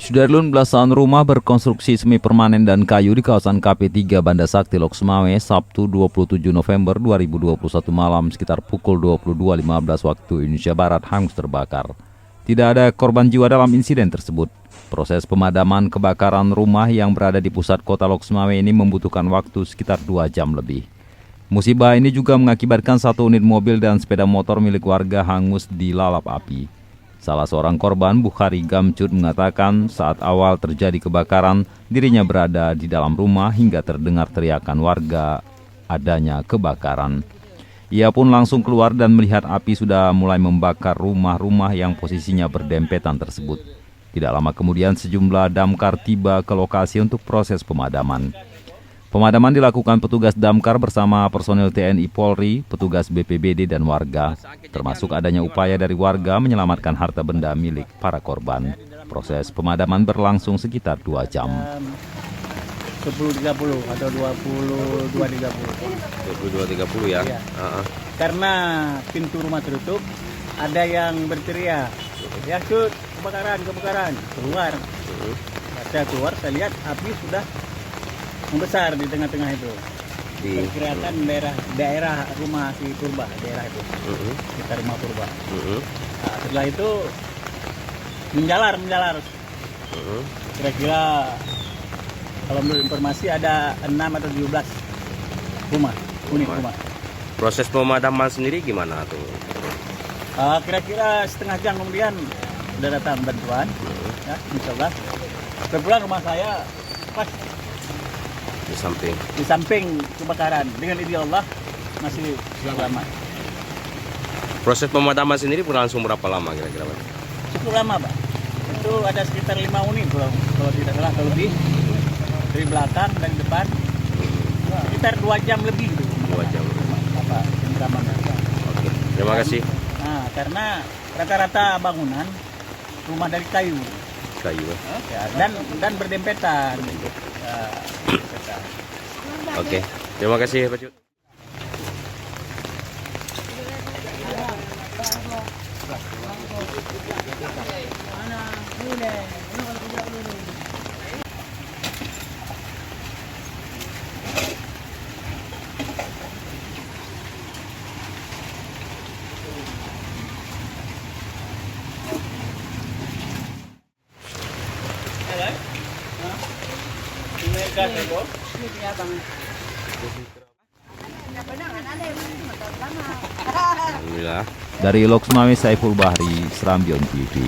Sudarlun, belasan rumah berkonstruksi semi permanen dan kayu di kawasan KP3 Banda Sakti Loksmawe Sabtu 27 November 2021 malam sekitar pukul 22.15 waktu Indonesia Barat hangus terbakar. Tidak ada korban jiwa dalam insiden tersebut. Proses pemadaman kebakaran rumah yang berada di pusat kota Loksmawe ini membutuhkan waktu sekitar 2 jam lebih. Musibah ini juga mengakibatkan 1 unit mobil dan sepeda motor milik warga hangus dilalap api. Salah seorang korban, Bukhari Gamcut, mengatakan saat awal terjadi kebakaran, dirinya berada di dalam rumah hingga terdengar teriakan warga adanya kebakaran. Ia pun langsung keluar dan melihat api sudah mulai membakar rumah-rumah yang posisinya berdempetan tersebut. Tidak lama kemudian sejumlah damkar tiba ke lokasi untuk proses pemadaman. Pemadaman dilakukan petugas damkar bersama personil TNI Polri, petugas BPBD dan warga, termasuk adanya upaya dari warga menyelamatkan harta benda milik para korban. Proses pemadaman berlangsung sekitar 2 jam. 10.30 atau 22.30. 22.30 ya? Ya. Karena pintu rumah tertutup, ada yang berteriak, ya Cut, kebakaran, keluar. Saya keluar, saya lihat api sudah membesar di tengah-tengah itu. Perkirakan daerah rumah si Purba, daerah itu. Kita rumah Purba. Nah, setelah itu menjalar. Kira-kira kalau menurut informasi ada 6 atau 17 unit rumah. Proses pemadaman sendiri gimana tuh? Kira-kira setengah jam kemudian sudah datang bantuan. Ya, insyaallah. Kebetulan rumah saya pas di samping kebakaran, dengan izin Allah masih selamat. Proses pemadaman sendiri berlangsung berapa lama kira-kira, Pak? Cukup lama, Pak. Itu ada sekitar 5 unit kalau tidak salah, kalau lebih dari belakang dan depan sekitar 2 jam lebih. 2 jam. Pemadaman. Oke. Terima kasih. Nah, karena rata-rata bangunan rumah dari kayu. Ya, dan berdempetan. Oke. Terima kasih, Pak Cut. Alhamdulillah. Dari Loksmawe, Saiful Bahri, Serambion TV.